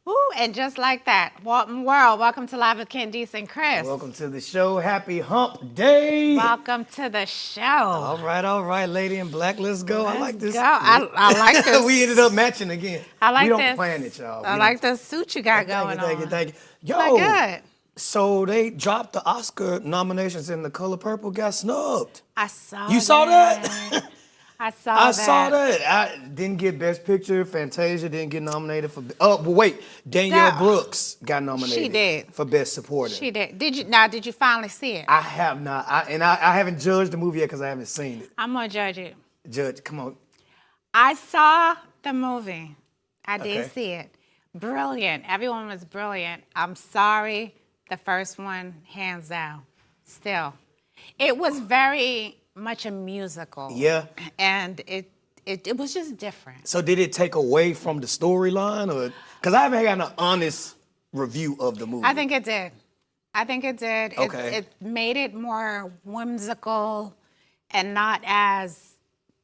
Ooh, and just like that, Walton World, welcome to Live with Candice and Kris. Welcome to the show. Happy hump day. Welcome to the show. All right, lady in black, let's go. I like this. Go. I like this. We ended up matching again. I like this. We this. don't plan it, y'all. I like the suit you got going on. Thank you. Yo, Look good. so they dropped the Oscar nominations and The Color Purple got snubbed. I saw You saw that? I saw that. I didn't get Best Picture. Fantasia didn't get nominated for. Oh, but wait, Danielle Brooks got nominated. She did for Best Supporting. She did. Did you finally see it? I have not. I haven't judged the movie yet because I haven't seen it. I'm gonna judge it. Judge, come on. I saw the movie. I did see it. Brilliant. Everyone was brilliant. I'm sorry. The first one, hands down. Still, it was very much a musical. Yeah. And it was just different. So did it take away from the storyline, or because I haven't had an honest review of the movie? I think it did. Okay. It made it more whimsical and not as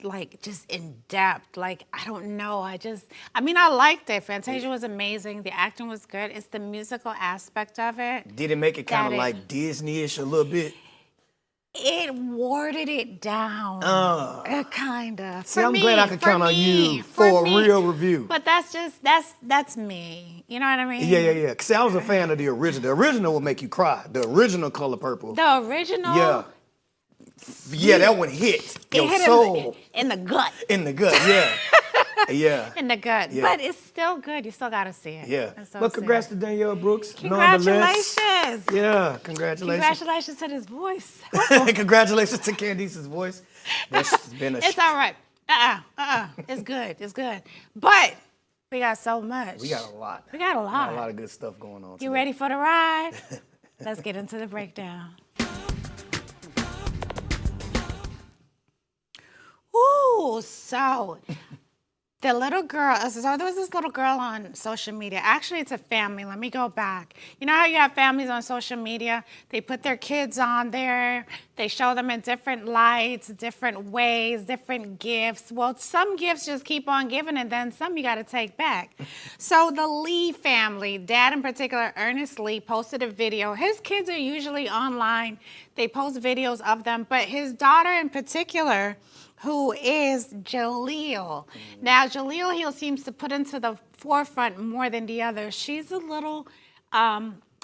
like just in depth. Like, I don't know. I liked it. Fantasia was amazing. The acting was good. It's the musical aspect of it. Did it make it kind of like Disney-ish a little bit? It watered it down, kind of. See, I'm glad I could count on you for a real review. But that's me. You know what I mean? Yeah. Because I was a fan of the original. The original will make you cry. The original Color Purple. The original? Yeah, that one hit your soul. In the gut. In the gut, yeah. Yeah. In the gut. Yeah. But it's still good. You still got to see it. Yeah. So But congrats to Danielle Brooks. Congratulations. Yeah, congratulations. Congratulations to his voice. Congratulations to Candice's voice. That's been a It's all right. It's good. It's good. But we got so much. We got a lot. We got a lot. A lot of good stuff going on. You ready for the ride? Let's get into the breakdown. Ooh, so the little girl, so there was this little girl on social media. Actually, it's a family. Let me go back. You know how you have families on social media? They put their kids on there. They show them in different lights, different ways, different gifts. Well, some gifts just keep on giving, and then some you got to take back. So the Lee family, dad in particular, Ernest Lee, posted a video. His kids are usually online. They post videos of them, but his daughter in particular, who is Jaleel. Now, Jaleel, he seems to put into the forefront more than the others. She's a little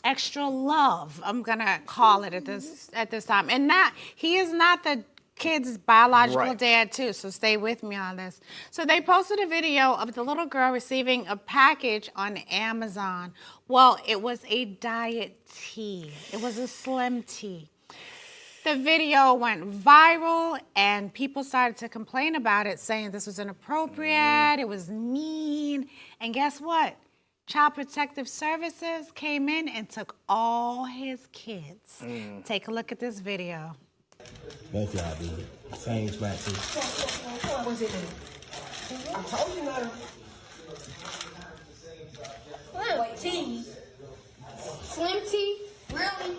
extra love, I'm gonna call it at this time. And he is not the kid's biological dad too, so stay with me on this. So they posted a video of the little girl receiving a package on Amazon. Well, it was a diet tea. It was a slim tea. The video went viral, and people started to complain about it, saying this was inappropriate, it was mean. And guess what? Child Protective Services came in and took all his kids. Take a look at this video. Both y'all do it. Same smack too. What was it? I told you not. What, tea? Slim tea? Really?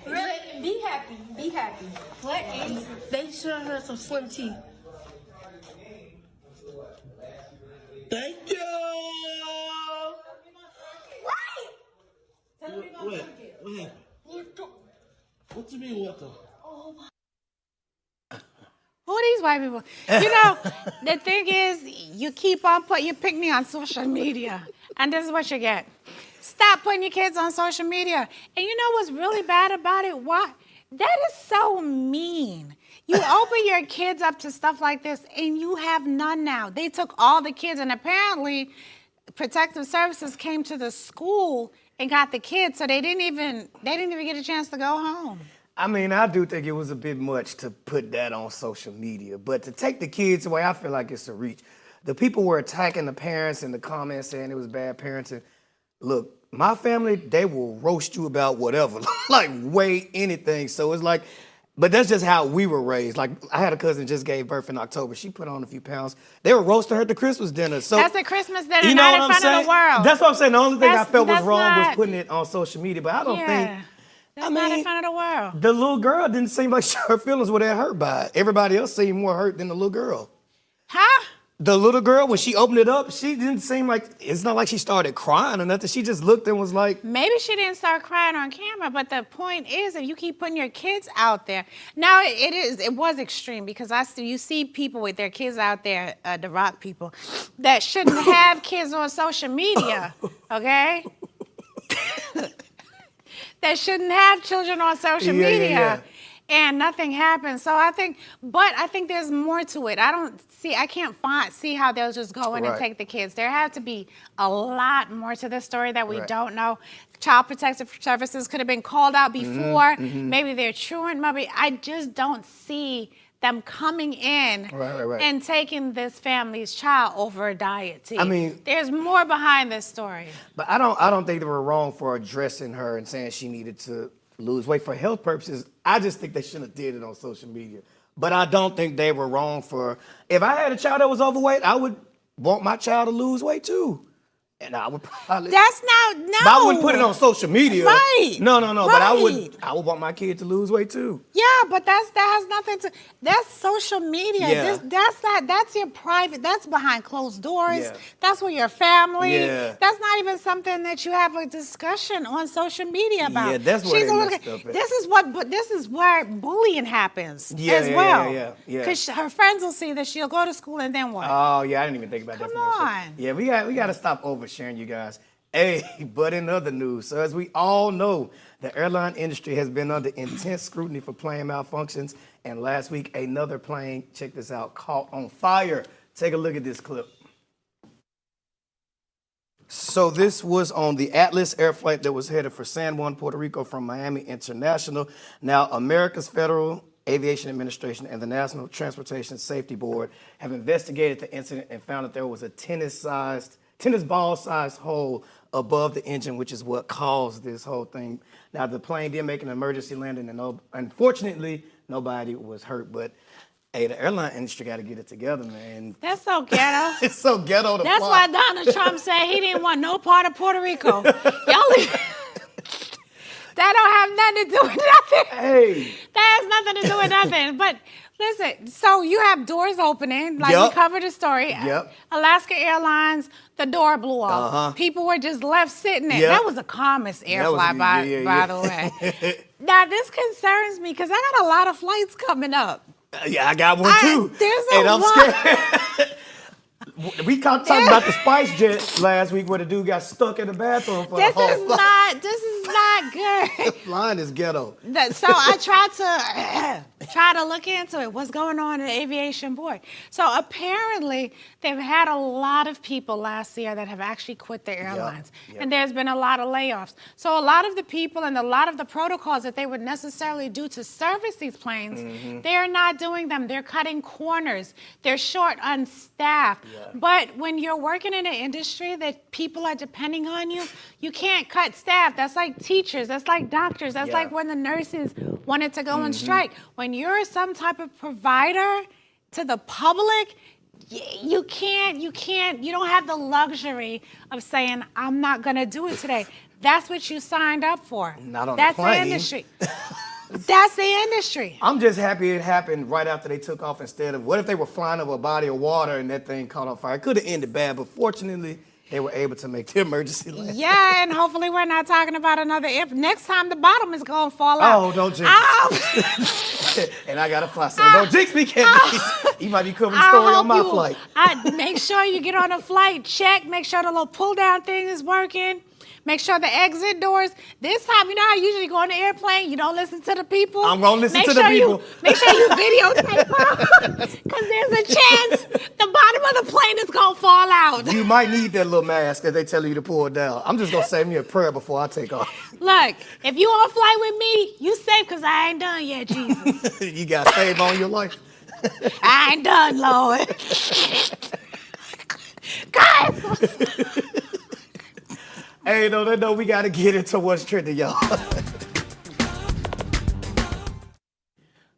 Really? Be happy. Be happy. What is it? They should have some slim tea. Thank you. What? What happened? What you mean what the? Who are these white people? You know, the thing is, you keep on putting your pick-me on social media, and this is what you get. Stop putting your kids on social media. And you know what's really bad about it? Why? That is so mean. You open your kids up to stuff like this, and you have none now. They took all the kids, and apparently Protective Services came to the school and got the kids, so they didn't even get a chance to go home. I mean, I do think it was a bit much to put that on social media, but to take the kids away, I feel like it's a reach. The people were attacking the parents in the comments saying it was bad parenting. Look, my family, they will roast you about whatever, like weigh anything. So it's like, but that's just how we were raised. Like, I had a cousin that just gave birth in October. She put on a few pounds. They were roasting her at the Christmas dinner. So that's a Christmas dinner, you know not what in I'm front of the world. That's what I'm saying. The only thing I felt was wrong not, was putting it on social media. But I don't think, that's not in front of the world. The little girl didn't seem like her feelings were that hurt by it. Everybody else seemed more hurt than the little girl. Huh? The little girl, when she opened it up, she didn't seem like, it's not like she started crying or nothing. She just looked and was like. Maybe she didn't start crying on camera, but the point is, if you keep putting your kids out there, now it was extreme because you see people with their kids out there, the rock people, that shouldn't have kids on social media, okay? That shouldn't have children on social media. Yeah. And nothing happens. So I think there's more to it. I can't see how they'll just go in and take the kids. There has to be a lot more to this story that we don't know. Child Protective Services could have been called out before. Maybe they're truant. Maybe I just don't see them coming in and taking this family's child over a diet. I mean, there's more behind this story. But I don't think they were wrong for addressing her and saying she needed to lose weight for health purposes. I just think they shouldn't have did it on social media. But I don't think they were wrong for, if I had a child that was overweight, I would want my child to lose weight too. And I would probably. That's not, no. But I wouldn't put it on social media. Right. No. Right. But I would want my kid to lose weight too. Yeah, but that has nothing to. That's social media. Yeah. That's your private. That's behind closed doors. Yeah. That's with your family. Yeah. That's not even something that you have a discussion on social media about. Yeah, that's where they messed up at. This is where bullying happens as well. Yeah. Because her friends will see that she'll go to school and then what? Oh yeah, I didn't even think about that. Come on. Yeah, we got to stop oversharing, you guys. Hey, but in other news, so as we all know, the airline industry has been under intense scrutiny for plane malfunctions. And last week, another plane, check this out, caught on fire. Take a look at this clip. So this was on the Atlas air flight that was headed for San Juan, Puerto Rico from Miami International. Now, America's Federal Aviation Administration and the National Transportation Safety Board have investigated the incident and found that there was a tennis ball-sized hole above the engine, which is what caused this whole thing. Now, the plane did make an emergency landing, and unfortunately, nobody was hurt. But hey, the airline industry got to get it together, man. That's so ghetto. It's so ghetto to That's fly. why Donald Trump said he didn't want no part of Puerto Rico. That don't have nothing to do with nothing. Hey. That has nothing to do with nothing. But listen, so you have doors opening, like we covered the story. Yep. Alaska Airlines, the door blew off. People were just left sitting there. That was the calmest air fly, by the way. Now, this concerns me because I got a lot of flights coming up. Yeah, I got one too. There's I'm scared. We talking about the Spice Jet last week where the dude got stuck in the bathroom for the whole flight. This is not good. Flying is ghetto. So I tried to look into it. What's going on in the aviation board? So apparently they've had a lot of people last year that have actually quit the airlines. And there's been a lot of layoffs. So a lot of the people and a lot of the protocols that they would necessarily do to service these planes, they're not doing them. They're cutting corners. They're short on staff. But when you're working in an industry that people are depending on you, you can't cut staff. That's like teachers. That's like doctors. That's like when the nurses wanted to go on strike. When you're some type of provider to the public, you don't have the luxury of saying, I'm not going to do it today. That's what you signed up for. Not on That's the plane. the industry. That's the industry. I'm just happy it happened right after they took off instead of, what if they were flying over a body of water and that thing caught on fire? It could have ended bad, but fortunately, they were able to make the emergency landing. Yeah, and hopefully we're not talking about another if. Next time the bottom is going to fall out. Oh, don't jinx it. And I got to fly, so don't jinx me, Candice. You might be covering the story on my flight. Make sure you get on a flight, check, make sure the little pull-down thing is working. Make sure the exit doors. This time, you know how you usually go on the airplane, you don't listen to the people? I'm going to listen to the people. Make sure you videotape them, because there's a chance the bottom of the plane is going to fall out. You might need that little mask if they tell you to pull it down. I'm just going to say me a prayer before I take off. Look, if you on flight with me, you safe because I ain't done yet, Jesus. You got to save on your life. I ain't done, Lord. Guys. Hey, no, we got to get into what's trending, y'all.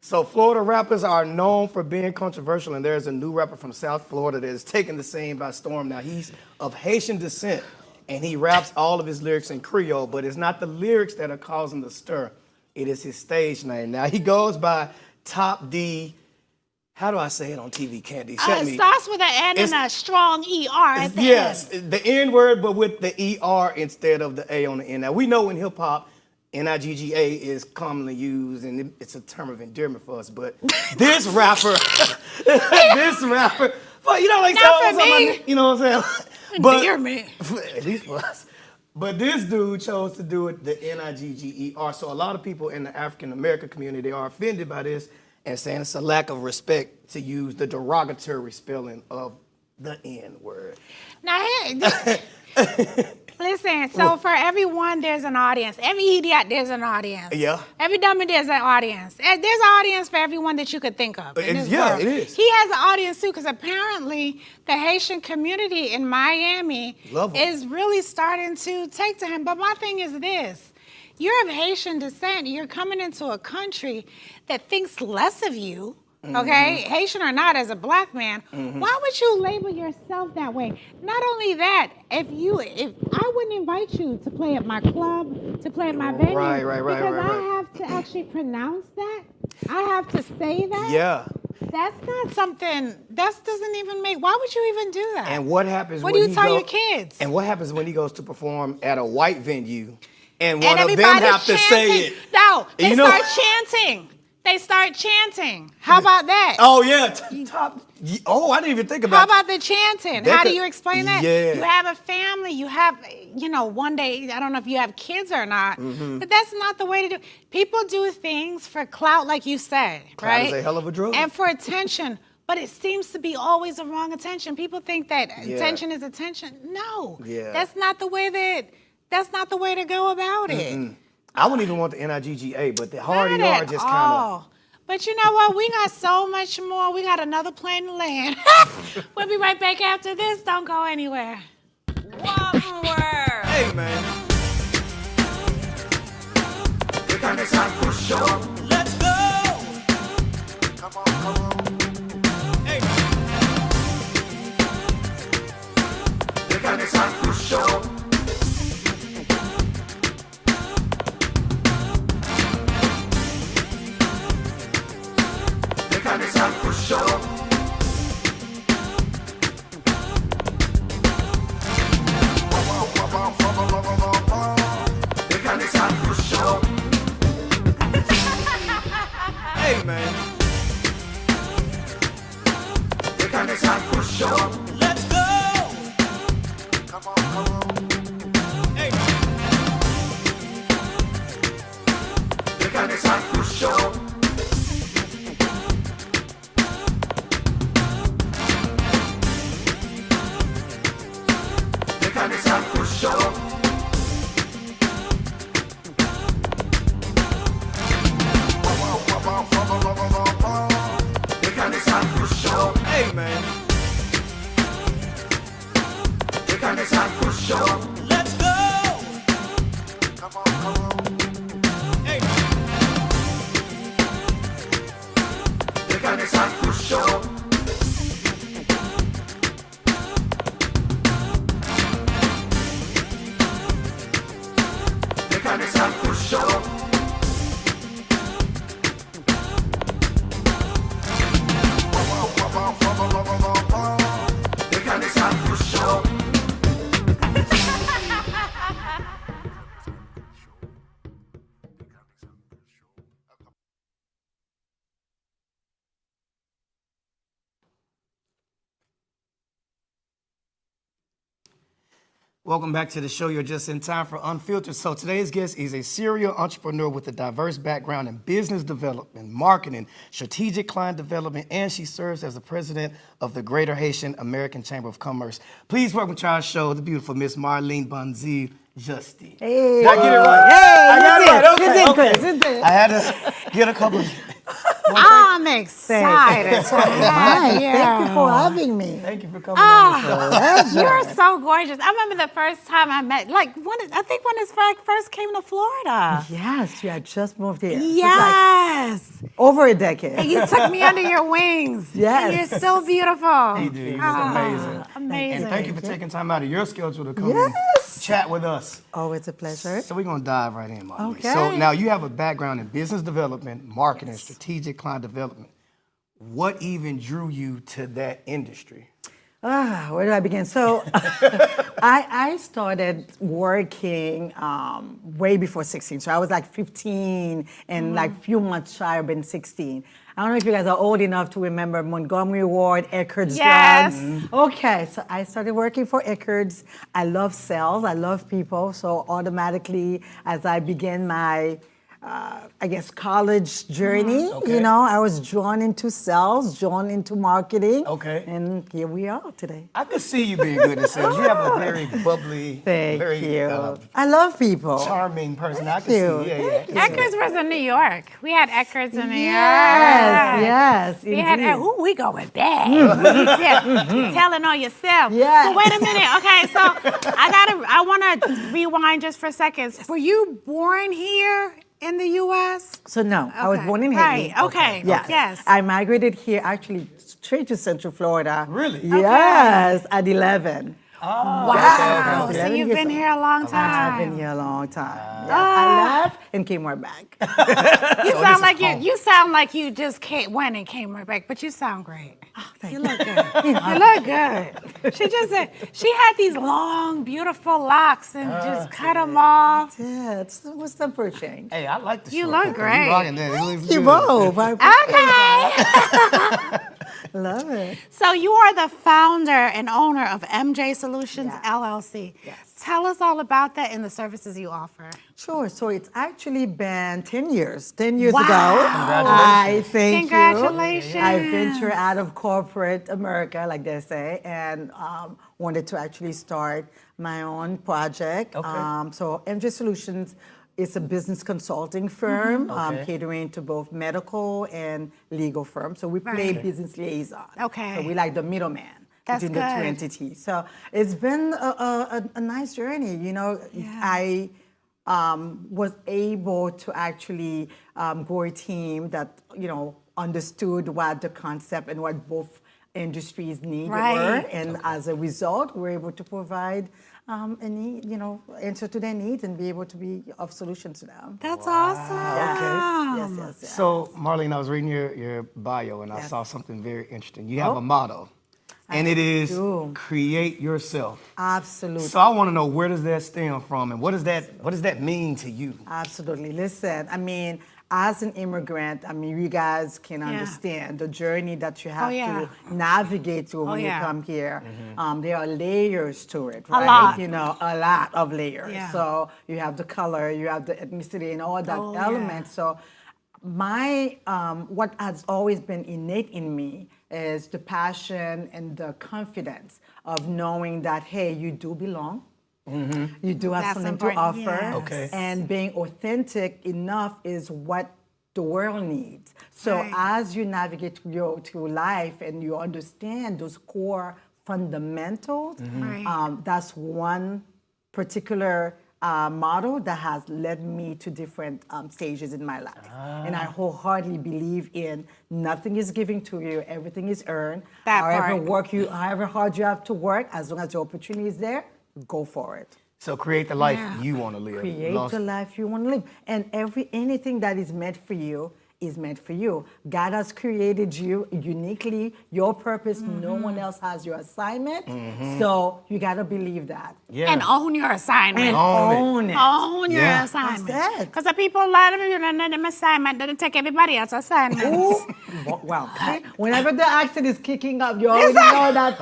So Florida rappers are known for being controversial, and there's a new rapper from South Florida that is taking the scene by storm. Now, he's of Haitian descent, and he raps all of his lyrics in Creole, but it's not the lyrics that are causing the stir. It is his stage name. Now, he goes by Top D How do I say it on TV, Candy? It starts with an N and a strong ER at the Yes, end. the N word, but with the ER instead of the A on the end. Now, we know in hip hop, Nigga is commonly used, and it's a term of endearment for us, but this rapper, well, you know, like, Not for me. you know what I'm saying? Endearment. At least for us. But this dude chose to do it the Nigger. So a lot of people in the African American community are offended by this and saying it's a lack of respect to use the derogatory spelling of the N word. Now, hey, listen, so for everyone, there's an audience. Every idiot, there's an audience. Yeah. Every dummy, there's an audience. There's an audience for everyone that you could think of. In this world. It is. He has an audience, too, because apparently the Haitian community in Miami is really starting to take to him. But my thing is this. You're of Haitian descent. You're coming into a country that thinks less of you. Okay, Haitian or not, as a black man, why would you label yourself that way? Not only that, if I wouldn't invite you to play at my club, to play at my venue, because I have to actually pronounce that. I have to say that. Yeah. That's not something. That doesn't even make. Why would you even do that? And what happens? What do you tell your kids? And what happens when he goes to perform at a white venue, and one and of them have to say it? No, they start chanting. They start chanting. How about that? Oh yeah, Oh, I didn't even think about. How about the chanting? How do you explain that? Yeah. You have a family. You have, one day. I don't know if you have kids or not, but that's not the way to do. People do things for clout, like you said, Clout right? is a hell of a drug. And for attention. But it seems to be always the wrong attention. People think that attention is attention. No, that's not the way to go about it. I wouldn't even want the Nigga, but the hard ER just kind of. But you know what? We got so much more. We got another plane to land. We'll be right back after this. Don't go anywhere. One word. Hey, man. The Candice and Kris show. Let's go. Come on. Hey. The Candice and Kris show. The Candice and Kris show. The Candice and Kris show. Hey, man. The Candice and Kris show. Let's go. Come on. Hey. The Candice and Kris show. The Candice and Kris show. The Candice and Kris show. Hey, man. The Candice and Kris show. Let's go. Come on. Hey. The Candice and Kris show. The Candice and Kris show. The Candice and Kris show. Welcome back to the show. You're just in time for Unfiltered. So today's guest is a serial entrepreneur with a diverse background in business development, marketing, strategic client development, and she serves as the president of the Greater Haitian American Chamber of Commerce. Please welcome to our show the beautiful Miss Marlene Bonzi Justy. Hey. Did I get it right? Hey, I got it right. you did, Okay. Kris, you did. I had to get a couple. I'm excited to have you. Thank you for having me. Thank you for coming on the show. You're so gorgeous. I remember the first time I met, I think when this first came to Florida. Yes, you had just moved here. Yes. Like over a decade. And you took me under your wings. Yes. And you're still beautiful. You do. You look amazing. Amazing. And thank you for taking time out of your schedule to come and chat with us. Always a pleasure. So we're going to dive right in, Marlene. Okay. So now you have a background in business development, marketing, strategic client development. what even drew you to that industry? Where do I begin? So I started working way before 16. So I was like 15 and like few months shy of being 16. I don't know if you guys are old enough to remember Montgomery Ward, Eckerd's Yes. Drugs. Okay, so I started working for Eckerd's. I love sales. I love people. So automatically, as I began my college journey, Okay. I was drawn into sales, drawn into marketing. Okay. And here we are today. I could see you being good at sales. You have a very bubbly, Thank very you. I love people. charming person. I can you. see. Yeah. Eckerd's was in New York. We had Eckerd's in New Yes, York. yes, We had, indeed. ooh, we going back. You telling on yourself. Yeah. But wait a minute. Okay, so I want to rewind just for a second. Were you born here in the U.S.? So no, I was Okay. born in Haiti. Right, okay. Yes. I migrated here actually straight to Central Florida. Really? Yes, at 11. Wow. So 11 you've years been old. here a long I've time. been here a long time. I left and came right back. You sound like you sound like you just went and came right back, but you sound great. Thank You look good. You look good. She just said she had these long, beautiful locks and just cut them off. Yeah, it was time for a change. Hey, I like the You short look cut, though. great. You rocking that. It looks You good. both. I Okay. love it. So you are the founder and owner of MJ Solutions Yes. LLC. Yes. Tell us all about that and the services you offer. Sure. So it's actually been 10 years. 10 years Wow. ago. Congratulations. I thank Congratulations. you. I ventured out of corporate America, like they say, and wanted to actually start my own project. Okay. So MJ Solutions is a business consulting firm Okay. catering to both medical and legal firms. So we play Right. business liaison. Okay. So we like the middleman. That's Between the two good. entities. So it's been a nice journey. Yeah. I was able to actually grow a team that, understood what the concept and what both industries need Right. were. And as a result, we're able to provide answer to their needs and be able to be of solution to them. That's awesome. Yes. So, Marlene, I was reading your bio and I Yes. saw something very interesting. You have Oh. a motto, and it is do. create yourself. Absolutely. So I want to know, where does that stem from, and what does that mean to you? Absolutely. Listen, as an immigrant, you guys can understand the journey that you have yeah. to navigate through when yeah. you come here. There are layers to it, A right? lot. A lot of layers. Yeah. So you have the color, you have the ethnicity, and all that yeah. element. So my what has always been innate in me is the passion and the confidence of knowing that, hey, you do belong. You do have That's something to important, offer. yes. Okay. And being authentic enough is what the world needs. So Right. as you navigate through life and you understand those core fundamentals, Right. that's one particular model that has led me to different stages in my life. And I wholeheartedly believe in nothing is given to you, everything is earned. That however part. however hard you have to work, as long as the opportunity is there, go for it. So create the life Yeah. you want to live. Create Lost- the life you want to live. And anything that is meant for you is meant for you. God has created you uniquely, your purpose. No one else has your assignment. So you got to believe that. Yeah. And own your assignment. And Own it. own it. Own your Yeah. assignment. That's it. Because the people, a lot of people, them assignment doesn't take everybody else's assignment. Ooh, well, see, whenever the accent is kicking up, you already know that.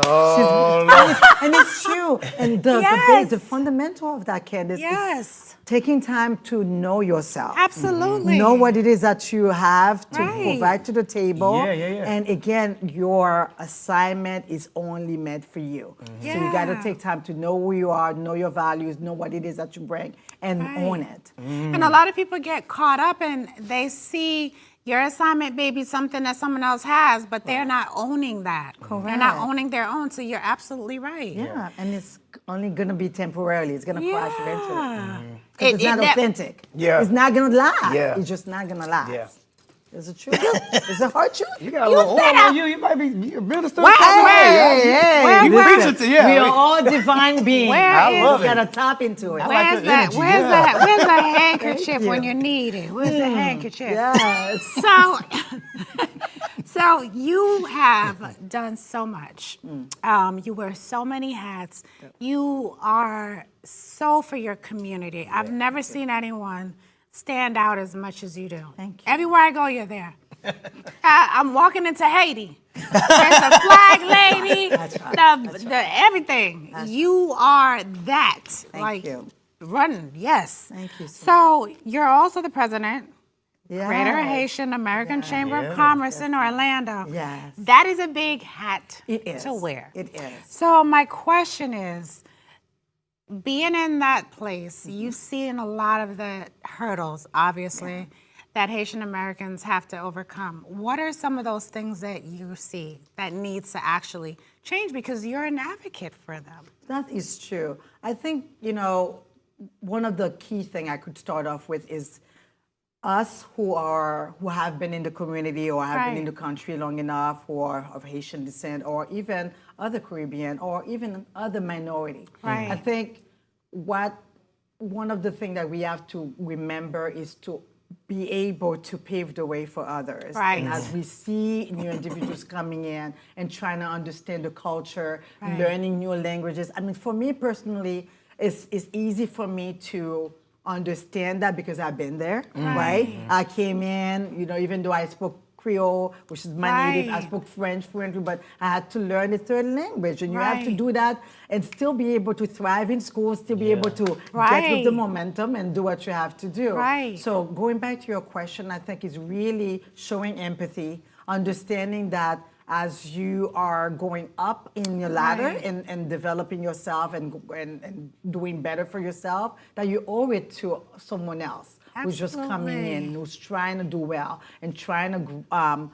And it's true. And the Yes. the fundamental of that, Candice, Yes. is taking time to know yourself. Absolutely. Know what it is that you have to Right. provide to the table. Yeah. And again, your assignment is only meant for you. So you got to Yeah. take time to know who you are, know your values, know what it is that you bring, and own it. And a lot of people get caught up and they see your assignment may be something that someone else has, but they're not owning that. They're not Correct. owning their own. So you're absolutely right. Yeah, and it's only going to be temporarily. It's going to crash eventually. Yeah. 'Cause it's not authentic. Yeah. It's not going to last. Yeah. It's just not going to last. Yeah. Is it true? Is it hard truth? You got a little oil said on you. You might be a minister. Where- Hey, hey, You listen, preach it to- yeah. we are all divine beings. Where I is- love You it. gotta tap into it. like Where's the that? energy, Where's yeah. that? Where's the handkerchief you. when you need it? Where's the handkerchief? Yes. So, So you have done so much. You wear so many hats. You are so for your community. I've never seen anyone stand out as much as you do. Thank you. Everywhere I go, you're there. I'm walking into Haiti. There's a flag lady. The everything. You are that. Thank you. Run, yes. Thank you So you're also the president. Yes. Greater Haitian American Chamber of Commerce in Orlando. Yes. That is a big hat It is. to wear. It is. So my question is, being in that place, you've seen a lot of the hurdles, obviously, that Haitian Americans have to overcome. What are some of those things that you see that needs to actually change because you're an advocate for them? That is true. I think, one of the key things I could start off with is us who have been in the community or have been in the country long enough, who are of Haitian descent, or even other Caribbean, or even other minority. Right. I think one of the things that we have to remember is to be able to pave the way for others. Right. And as we see new individuals coming in and trying to understand the culture, learning new languages. I mean, for me personally, it's easy for me to understand that because I've been there, right? I came in, even though I spoke Creole, which is my native, I spoke French fluently, but I had to learn a third language. And you have to do that and still be able to thrive in school, still be able to get with the momentum and do what you have to do. Right. So going back to your question, I think is really showing empathy, understanding that as you are going up in your ladder and developing yourself and doing better for yourself, that you owe it to someone else who's just coming in, who's trying to do well and trying to,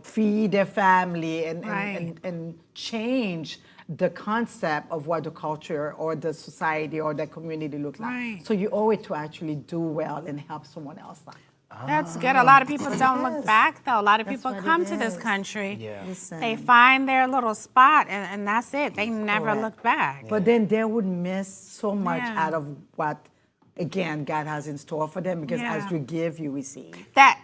feed their family and change the concept of what the culture or the society or the community looks like. So you owe it to actually do well and help someone else out. That's good. A lot of people don't look back, though. A lot of That's people what come it to this is. country. Listen. They find their little spot, and that's it. They never Correct. look back. But then they would miss so much Yeah. out of what, again, God has in store for them because as you give, you receive. That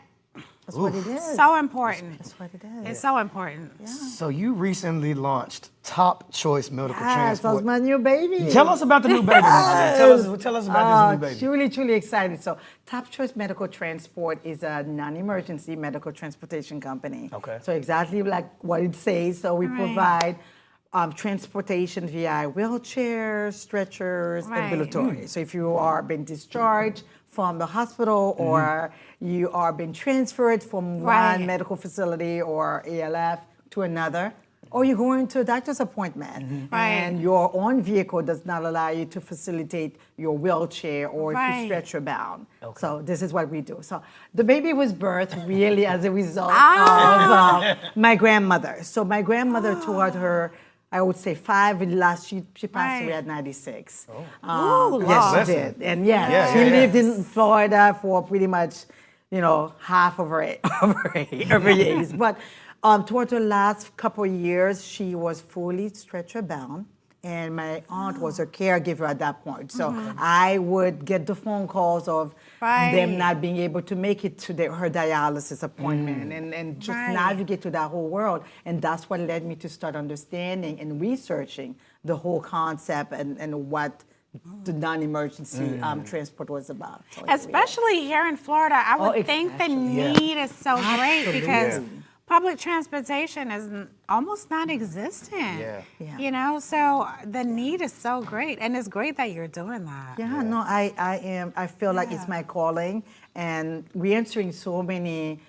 That's what it is. so important. That's what it is. It's so important. So you recently launched Top Choice Medical Yes, that's Transport. my new baby. Tell us about the new baby. Tell us about this new baby. Truly, truly excited. So, Top Choice Medical Transport is a non-emergency medical transportation company. Okay. So exactly like what it says. So we provide transportation via wheelchairs, stretchers, ambulatory. So if you are being discharged from the hospital or you are being transferred from one medical facility or ALF to another, or you're going to a doctor's appointment and your own vehicle does not allow you to facilitate your wheelchair or if you're stretcher bound. So this is what we do. So the baby was birthed really as a result of my grandmother. So my grandmother taught her, I would say 5 in the last, she passed away at 96. Yes, she did. And she lived in Florida for pretty much, half of her years. But toward the last couple of years, she was fully stretcher bound. And my aunt was her caregiver at that point. So I would get the phone calls of them not being able to make it to her dialysis appointment and just navigate to that whole world. And that's what led me to start understanding and researching the whole concept and what the non-emergency transport was about. So Especially here in Florida, I would think the need is so great because public transportation is almost non-existent. So the need is so great, and it's great that you're doing that. No, I feel like it's my calling, and we're answering so many,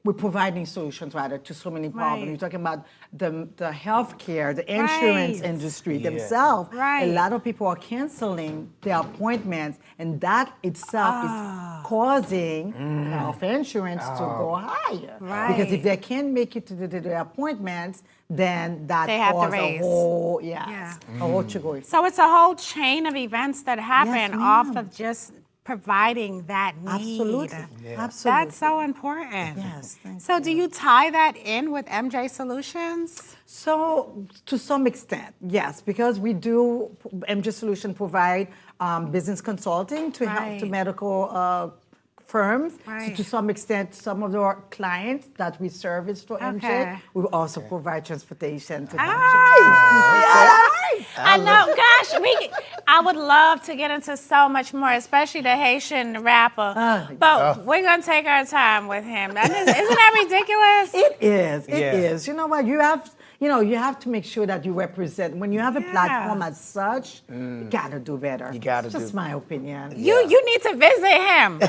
we're providing solutions rather to so many problems. You're talking about the healthcare, the insurance industry themselves. A lot of people are canceling their appointments, and that itself is causing health insurance to go higher. Because if they can't make it to the appointments, then that causes a whole, a whole chugoi. So it's a whole chain of events that happen off of just providing that need. Absolutely. That's so important. Yes, thank So do you tie that in with MJ Solutions? So to some extent, yes, because we do, MJ Solution provide business consulting to help to medical firms. Right. So to some extent, some of our clients that we service for MJ, Okay. we will also provide transportation to them. I know, gosh, I would love to get into so much more, especially the Haitian rapper. But we're gonna take our time with him. And isn't that ridiculous? It is. It Yeah. is. You know what? You have to make sure that you represent. When you have a platform as such, you gotta do better. You gotta Just do- my opinion. You need to visit him.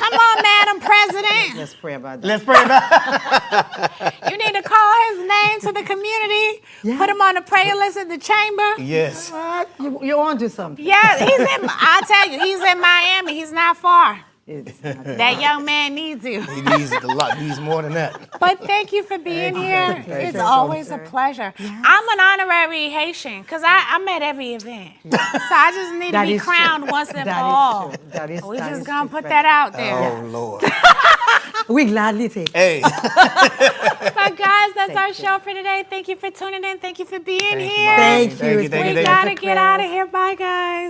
Come on, Madam President. Let's pray about that. Let's pray about You need to call his name to the community. Yeah. Put him on the prayer list at the chamber. Yes. What? You want to do something? Yeah, I'll tell you, he's in Miami. He's not far. It's not- That young man needs you. He needs a lot. He needs more than that. But thank you for being here. Thank It's you. always a pleasure. I'm an honorary Haitian because I'm at every event. So I just need to That be is true. crowned once and for That is all. true. That is- We that just is gonna true. put that out there. Oh Lord. We gladly take it. Hey. But guys, that's our show for today. Thank you for tuning in. Thank you for being here. Thank you. Thank you. We Thank you. gotta get out of here. Bye, guys.